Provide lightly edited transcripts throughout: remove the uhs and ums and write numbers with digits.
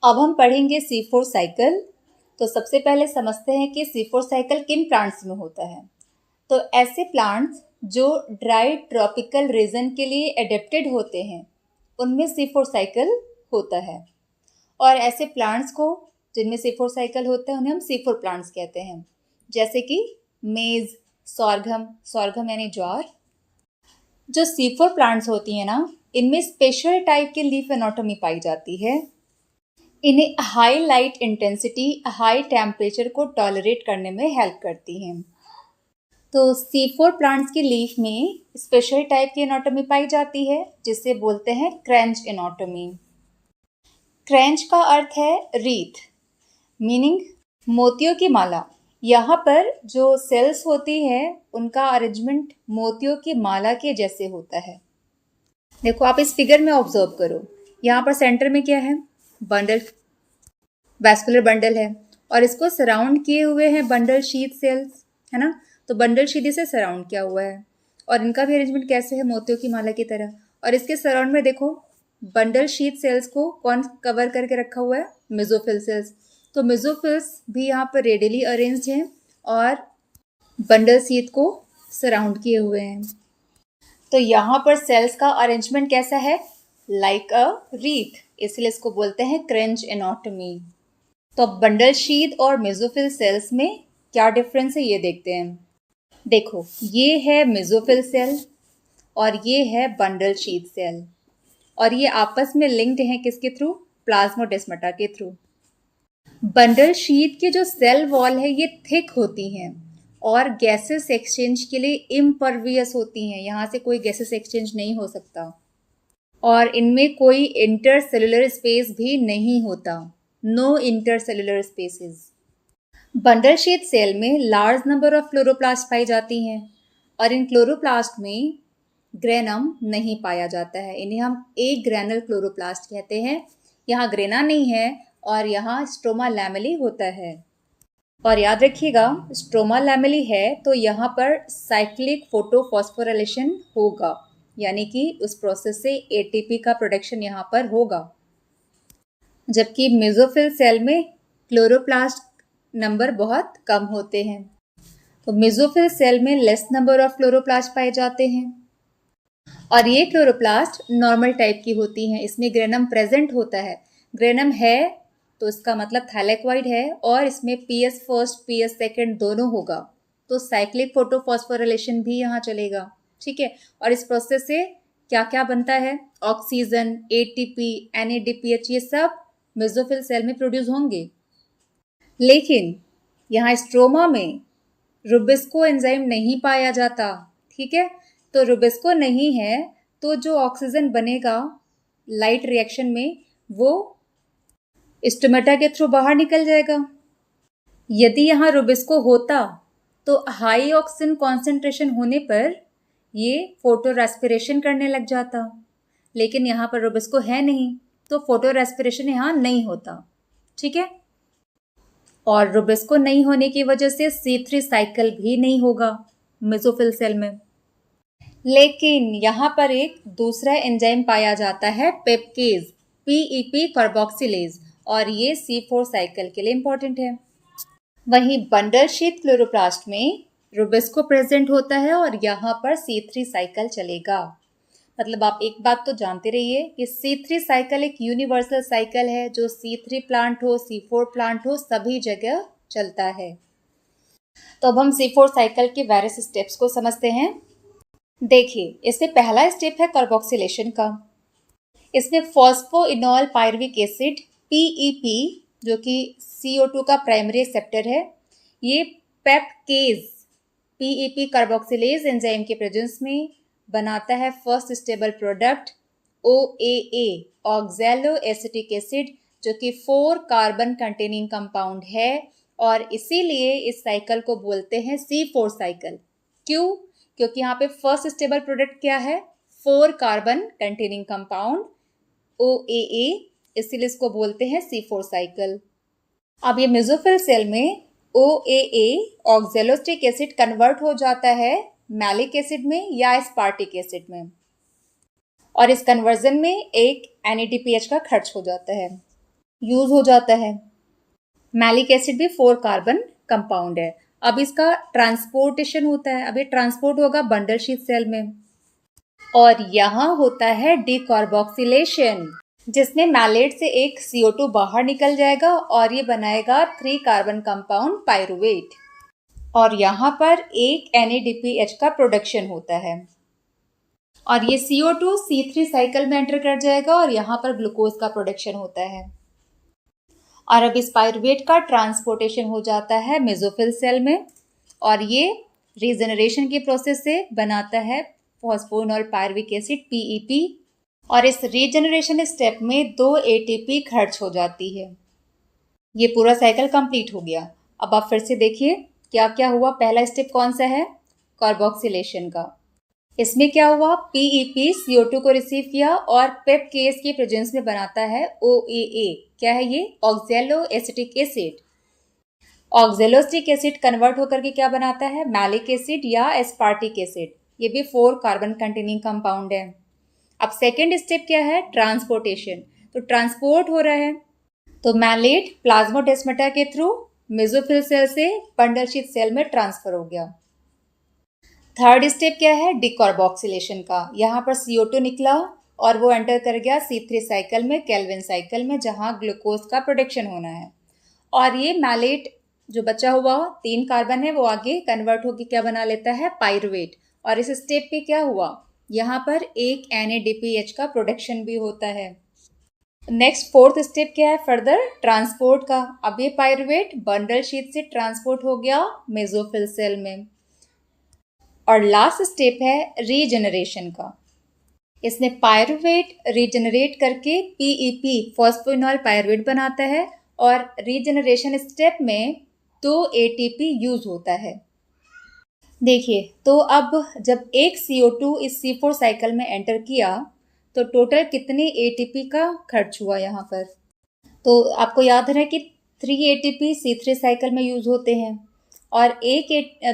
अब हम पढ़ेंगे C4 साइकिल। तो सबसे पहले समझते हैं कि C4 साइकिल किन प्लांट्स में होता है। तो ऐसे प्लांट्स जो ड्राई ट्रॉपिकल रीजन के लिए एडेप्टेड होते हैं उनमें C4 साइकिल होता है, और ऐसे प्लांट्स को जिनमें C4 साइकिल होता है उन्हें हम C4 प्लांट्स कहते हैं, जैसे कि मेज, सॉर्गम यानी ज्वार। जो C4 प्लांट्स होती हैं ना, इनमें स्पेशल टाइप की लीफ एनाटॉमी पाई जाती है। इन्हें high light intensity, high temperature को टॉलरेट करने में हेल्प करती हैं। तो C4 प्लांट्स की लीफ में स्पेशल टाइप की एनाटॉमी पाई जाती है जिसे बोलते हैं क्रेंच एनाटॉमी। क्रेंच का अर्थ है रीथ, मीनिंग मोतियों की माला। यहाँ पर जो सेल्स होती हैं उनका अरेंजमेंट मोतियों की माला के जैसे होता है। देखो, आप इस फिगर में ऑब्जर्व करो, यहाँ पर सेंटर में क्या है? बंडल, वैस्कुलर बंडल है, और इसको सराउंड किए हुए हैं बंडल शीथ सेल्स, है ना। तो बंडल शीथ से सराउंड किया हुआ है, और इनका भी अरेंजमेंट कैसे है? मोतियों की माला की तरह। और इसके सराउंड में देखो, बंडल शीथ सेल्स को कौन कवर करके रखा हुआ है? Mesophyll cells. तो मेसोफिल्स भी यहाँ पर रेडियली अरेंज्ड हैं और बंडल शीथ को सराउंड किए हुए हैं। तो यहाँ पर सेल्स का अरेंजमेंट कैसा है? लाइक अ रीथ, इसलिए इसको बोलते हैं क्रेंच एनाटॉमी। तो अब बंडल शीथ और मेसोफिल सेल्स में क्या डिफरेंस है ये देखते हैं। देखो, ये है मेसोफिल सेल और ये है बंडल शीथ सेल, और ये आपस में लिंक्ड हैं किसके थ्रू? प्लाज्मोडेस्माटा के थ्रू। बंडल शीथ के जो सेल वॉल है ये थिक होती हैं और गैसेस एक्सचेंज के लिए इम्परवियस होती हैं, यहाँ से कोई गैसेस एक्सचेंज नहीं हो सकता, और इनमें कोई इंटरसेलुलर स्पेस भी नहीं होता, no intercellular spaces. Bundle sheath cell में लार्ज नंबर ऑफ क्लोरोप्लास्ट पाई जाती हैं, और इन क्लोरोप्लास्ट में ग्रेनम नहीं पाया जाता है। इन्हें हम एक ग्रेनल क्लोरोप्लास्ट कहते हैं। यहाँ ग्रेना नहीं है और यहाँ स्ट्रोमा लैमेली होता है। और याद रखिएगा, स्ट्रोमा लैमेली है तो यहाँ पर साइक्लिक फोटोफॉस्फोराइलेशन होगा, यानी कि उस प्रोसेस से एटीपी का प्रोडक्शन यहाँ पर होगा। जबकि मेसोफिल सेल में क्लोरोप्लास्ट नंबर बहुत कम होते हैं। तो मेसोफिल सेल में लेस नंबर ऑफ क्लोरोप्लास्ट पाए जाते हैं, और ये क्लोरोप्लास्ट नॉर्मल टाइप की होती हैं। इसमें ग्रेनम प्रेजेंट होता है। ग्रेनम है तो इसका मतलब थैलेक्वाइड है, और इसमें PS फर्स्ट PS सेकेंड दोनों होगा, तो साइक्लिक फोटोफॉस्फोराइलेशन भी यहाँ चलेगा। ठीक है, और इस प्रोसेस से क्या क्या बनता है? ऑक्सीजन, ATP, NADPH, ये सब मेसोफिल सेल में प्रोड्यूस होंगे। लेकिन यहाँ स्ट्रोमा में रुबिस्को एंजाइम नहीं पाया जाता। ठीक है, तो रुबिस्को नहीं है तो जो ऑक्सीजन बनेगा लाइट रिएक्शन में वो स्टोमेटा के थ्रू बाहर निकल जाएगा। यदि यहाँ रुबिस्को होता तो हाई ऑक्सीजन कॉन्सेंट्रेशन होने पर ये फोटो रेस्पिरेशन करने लग जाता, लेकिन यहाँ पर रुबिस्को है नहीं तो फोटो रेस्पिरेशन यहाँ नहीं होता। ठीक है, और रुबिस्को नहीं होने की वजह से C3 साइकिल भी नहीं होगा मेसोफिल सेल में। लेकिन यहाँ पर एक दूसरा एंजाइम पाया जाता है, पेप्केज, PEP कार्बोक्सिलेज, और ये C4 साइकिल के लिए इंपॉर्टेंट है। वहीं बंडल शीथ क्लोरोप्लास्ट में रुबिस्को प्रेजेंट होता है और यहाँ पर C3 साइकिल चलेगा। मतलब आप एक बात तो जानते रहिए कि C3 साइकिल एक यूनिवर्सल साइकिल है, जो C3 प्लांट हो, C4 प्लांट हो, सभी जगह चलता है। तो अब हम C4 साइकिल के वेरियस स्टेप्स को समझते हैं। देखिए, इसमें पहला स्टेप है कार्बोक्सिलेशन का। इसमें फॉस्फोइनोल पायरुविक एसिड PEP, जो कि CO2 का प्राइमरी एक्सेप्टर है, ये पेप्केज PEP कार्बोक्सिलेज एंजाइम के प्रेजेंस में बनाता है first stable product OAA, oxalo acetic acid, जो कि 4 कार्बन कंटेनिंग कंपाउंड है, और इसीलिए इस साइकिल को बोलते हैं C4 साइकिल। क्यों? क्योंकि यहाँ पे फर्स्ट स्टेबल प्रोडक्ट क्या है? 4 कार्बन कंटेनिंग कंपाउंड OAA, इसीलिए इसको बोलते हैं C4 साइकिल। अब ये मेसोफिल सेल में OAA ऑक्सैलोस्टिक एसिड कन्वर्ट हो जाता है मैलिक एसिड में या एस्पार्टिक एसिड में, और इस कन्वर्जन में एक NADPH का खर्च हो जाता है। यूज हो जाता है। मैलिक एसिड भी 4 कार्बन कंपाउंड है। अब इसका ट्रांसपोर्टेशन होता है। अब ये ट्रांसपोर्ट होगा बंडल शीट सेल में और यहाँ होता है डिकार्बोक्सिलेशन, जिसमें मैलेट से एक CO2 बाहर निकल जाएगा और ये बनाएगा 3 कार्बन कंपाउंड पायरुवेट और यहाँ पर एक NADPH का प्रोडक्शन होता है और ये CO2 C3 साइकिल में एंटर कर जाएगा और यहाँ पर ग्लूकोज का प्रोडक्शन होता है। और अब इस पायरुवेट का ट्रांसपोर्टेशन हो जाता है मेसोफिल सेल में और ये रीजनरेशन के प्रोसेस से बनाता है फॉस्फोइनोल पायरुविक एसिड PEP और इस रीजनरेशन स्टेप में 2 ATP खर्च हो जाती है। ये पूरा साइकिल कंप्लीट हो गया। अब आप फिर से देखिए क्या क्या हुआ। पहला स्टेप कौन सा है? कार्बोक्सिलेशन का। इसमें क्या हुआ? PEP CO2 को रिसीव किया और पेप केस के प्रेजेंस में बनाता है OAA। क्या है ये? ऑक्जेलो acetic acid. Oxaloacetic acid convert होकर के क्या बनाता है? मैलिक एसिड या एस्पार्टिक एसिड। ये भी 4 कार्बन कंटेनिंग कंपाउंड है। अब सेकेंड स्टेप क्या है? ट्रांसपोर्टेशन। तो ट्रांसपोर्ट हो रहा है तो मैलेट प्लाज्मोडेस्माटा के थ्रू मेसोफिल सेल से बंडल शीट सेल में ट्रांसफर हो गया। थर्ड स्टेप क्या है? डिकार्बोक्सिलेशन का। यहाँ पर CO2 निकला और वो एंटर कर गया C3 साइकिल में, केल्विन साइकिल में, जहाँ ग्लूकोज का प्रोडक्शन होना है और ये मैलेट जो बचा हुआ 3 कार्बन है वो आगे कन्वर्ट होकर क्या बना लेता है? पायरुवेट। और इस स्टेप पे क्या हुआ? यहाँ पर एक NADPH का प्रोडक्शन भी होता है। नेक्स्ट फोर्थ स्टेप क्या है? फर्दर ट्रांसपोर्ट का। अब ये पायरुवेट बंडल शीट से ट्रांसपोर्ट हो गया मेसोफिल सेल में। और लास्ट स्टेप है रीजनरेशन का। इसमें पायरुवेट रीजनरेट करके PEP फॉस्फोइनोल पायरुवेट बनाता है और रीजनरेशन स्टेप में 2 ATP यूज होता है। देखिए तो अब जब एक CO2 इस C4 साइकिल में एंटर किया तो टोटल कितने ATP का खर्च हुआ यहाँ पर? तो आपको याद है कि 3 ATP C3 साइकिल में यूज होते हैं और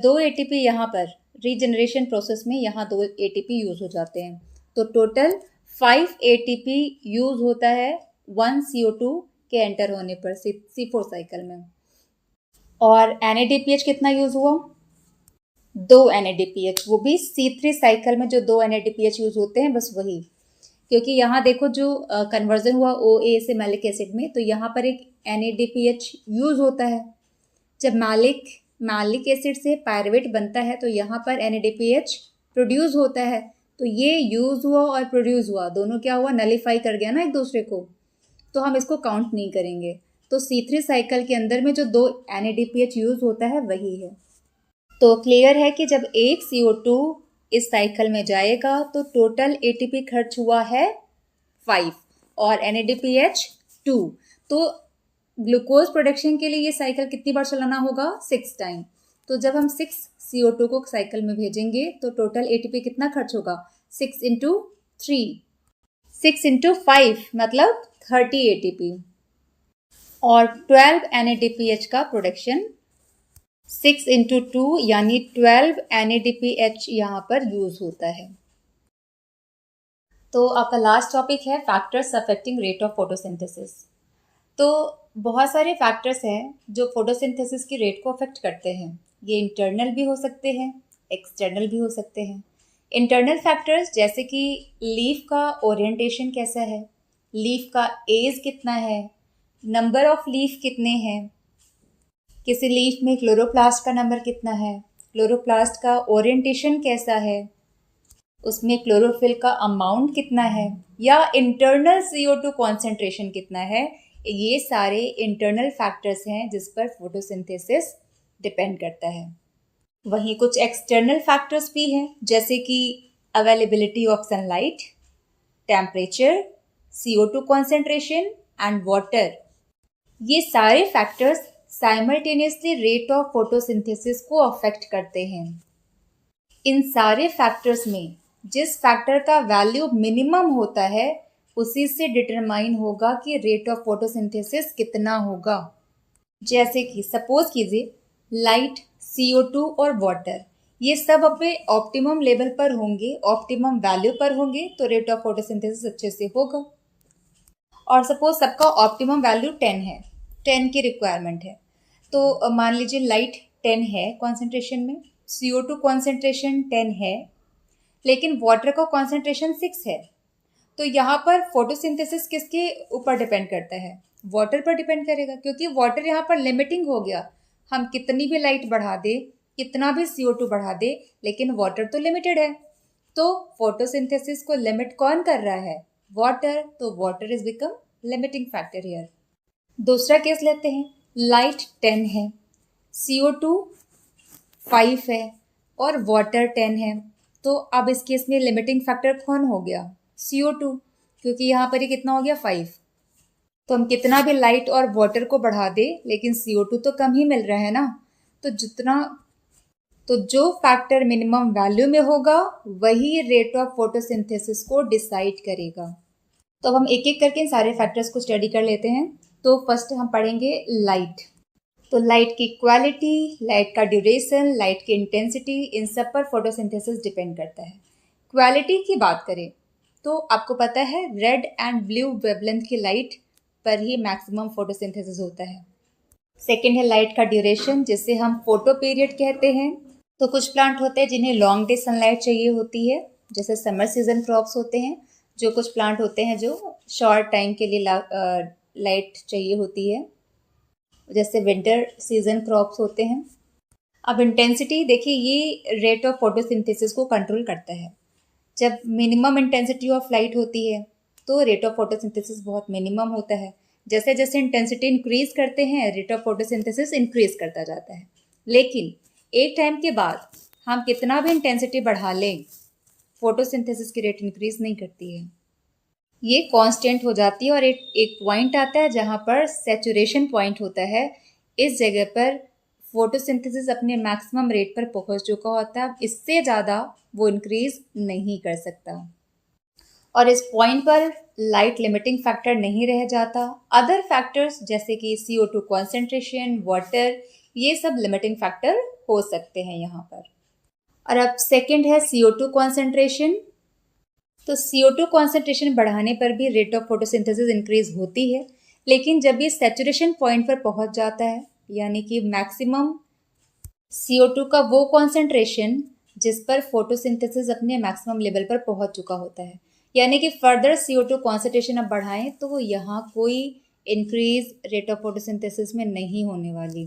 2 ATP यहाँ पर रीजनरेशन प्रोसेस में यहाँ 2 ATP यूज हो जाते हैं। तो टोटल 5 ATP यूज होता है 1 CO2 के एंटर होने पर C4 साइकिल में। और NADPH कितना यूज हुआ? 2 NADPH, वो भी C3 साइकिल में जो 2 NADPH यूज होते हैं बस वही। क्योंकि यहाँ देखो जो कन्वर्जन हुआ OA से मैलिक एसिड में, तो यहाँ पर एक NADPH यूज होता है। जब मैलिक एसिड से पायरुवेट बनता है तो यहाँ पर NADPH प्रोड्यूस होता है। तो ये यूज हुआ और प्रोड्यूस हुआ, दोनों क्या हुआ? नलीफाई कर गया ना एक दूसरे को, तो हम इसको काउंट नहीं करेंगे। तो C3 साइकिल के अंदर में जो 2 NADPH यूज होता है वही है। तो क्लियर है कि जब एक CO2 इस साइकिल में जाएगा तो टोटल ATP खर्च हुआ है 5 और NADPH 2। तो ग्लूकोज प्रोडक्शन के लिए ये साइकिल कितनी बार चलाना होगा? 6 टाइम। तो जब हम 6 CO2 को साइकिल में भेजेंगे तो टोटल ATP कितना खर्च होगा? 6 × 3, 6 × 5 मतलब 30 ATP और 12 NADPH का प्रोडक्शन 6 × 2 यानी 12 NADPH यहाँ पर यूज होता है। तो आपका लास्ट टॉपिक है factors affecting rate of photosynthesis. तो बहुत सारे फैक्टर्स हैं जो फोटोसिंथेसिस की रेट को अफेक्ट करते हैं। ये इंटरनल भी हो सकते हैं, एक्सटर्नल भी हो सकते हैं। इंटरनल फैक्टर्स जैसे कि लीफ का ओरिएंटेशन कैसा है, लीफ का एज कितना है, नंबर ऑफ लीफ कितने हैं, किसी लीफ में क्लोरोप्लास्ट का नंबर कितना है, क्लोरोप्लास्ट का ओरिएंटेशन कैसा है, उसमें क्लोरोफिल का अमाउंट कितना है, या इंटरनल CO2 कॉन्सेंट्रेशन कितना है। ये सारे इंटरनल फैक्टर्स हैं जिस पर फोटोसिंथेसिस डिपेंड करता है। वहीं कुछ एक्सटर्नल फैक्टर्स भी हैं जैसे कि availability of sunlight, temperature, CO2 concentration and water. ये सारे factors simultaneously rate of photosynthesis को अफेक्ट करते हैं। इन सारे फैक्टर्स में जिस फैक्टर का वैल्यू मिनिमम होता है उसी से डिटरमाइन होगा कि रेट ऑफ फोटोसिंथेसिस कितना होगा। जैसे कि सपोज कीजिए लाइट, CO2 और वाटर, ये सब अपने ऑप्टिमम लेवल पर होंगे, ऑप्टिमम वैल्यू पर होंगे तो रेट ऑफ फोटोसिंथेसिस अच्छे से होगा। और सपोज सबका ऑप्टिमम वैल्यू 10 है, 10 की रिक्वायरमेंट है, तो मान लीजिए लाइट 10 है कॉन्सेंट्रेशन में, CO2 कॉन्सेंट्रेशन 10 है, लेकिन वाटर का कॉन्सेंट्रेशन 6 है। तो यहाँ पर फोटोसिंथेसिस किसके ऊपर डिपेंड करता है? वाटर पर डिपेंड करेगा, क्योंकि वाटर यहाँ पर लिमिटिंग हो गया। हम कितनी भी लाइट बढ़ा दे, कितना भी CO2 बढ़ा दे, लेकिन वाटर तो लिमिटेड है। तो फोटोसिंथेसिस को लिमिट कौन कर रहा है? वाटर। तो water is become limiting factor here. दूसरा केस लेते हैं, लाइट 10 है, CO2 5 है और वाटर 10 है। तो अब इस केस में लिमिटिंग फैक्टर कौन हो गया? CO2, क्योंकि यहाँ पर ये कितना हो गया? 5। तो हम कितना भी लाइट और वाटर को बढ़ा दे, लेकिन CO2 तो कम ही मिल रहा है ना। तो जो फैक्टर मिनिमम वैल्यू में होगा वही रेट ऑफ फोटोसिंथेसिस को डिसाइड करेगा। तो अब हम एक एक करके इन सारे फैक्टर्स को स्टडी कर लेते हैं। तो फर्स्ट हम पढ़ेंगे लाइट। तो लाइट की क्वालिटी, लाइट का ड्यूरेशन, लाइट की इंटेंसिटी, इन सब पर फोटोसिंथेसिस डिपेंड करता है। क्वालिटी की बात करें तो आपको पता है रेड एंड ब्लू वेवलेंथ की लाइट पर ही मैक्सिमम फोटोसिंथेसिस होता है। सेकेंड है लाइट का ड्यूरेशन, जिसे हम फोटो पीरियड कहते हैं। तो कुछ प्लांट होते हैं जिन्हें लॉन्ग डे सनलाइट चाहिए होती है, जैसे समर सीजन क्रॉप्स होते हैं। जो कुछ प्लांट होते हैं जो शॉर्ट टाइम के लिए लाइट चाहिए होती है, जैसे विंटर सीजन क्रॉप्स होते हैं। अब इंटेंसिटी देखिए, ये रेट ऑफ फोटोसिंथेसिस को कंट्रोल करता है। जब मिनिमम इंटेंसिटी ऑफ लाइट होती है तो रेट ऑफ फोटोसिंथेसिस बहुत मिनिमम होता है। जैसे जैसे इंटेंसिटी इंक्रीज करते हैं, रेट ऑफ फोटोसिंथेसिस इंक्रीज करता जाता है। लेकिन एक टाइम के बाद हम कितना भी इंटेंसिटी बढ़ा लें, फोटोसिंथेसिस की रेट इंक्रीज नहीं करती है, ये कांस्टेंट हो जाती है। और एक पॉइंट आता है जहाँ पर सैचुरेशन पॉइंट होता है। इस जगह पर फोटोसिंथेसिस अपने मैक्सिमम रेट पर पहुँच चुका होता है, इससे ज़्यादा वो इंक्रीज नहीं कर सकता। और इस पॉइंट पर लाइट लिमिटिंग फैक्टर नहीं रह जाता। अदर फैक्टर्स जैसे कि CO2 कॉन्सेंट्रेशन, वाटर, ये सब लिमिटिंग फैक्टर हो सकते हैं यहाँ पर। और अब सेकंड है CO2 कॉन्सेंट्रेशन। तो CO2 कॉन्सेंट्रेशन बढ़ाने पर भी रेट ऑफ फोटोसिंथेसिस इंक्रीज होती है, लेकिन जब ये सैचुरेशन पॉइंट पर पहुंच जाता है, यानी कि मैक्सिमम CO2 का वो कॉन्सेंट्रेशन जिस पर फोटोसिंथेसिस अपने मैक्सिमम लेवल पर पहुंच चुका होता है, यानी कि फर्दर CO2 कॉन्सेंट्रेशन अब बढ़ाएं तो यहाँ कोई इंक्रीज रेट ऑफ फोटोसिंथेसिस में नहीं होने वाली।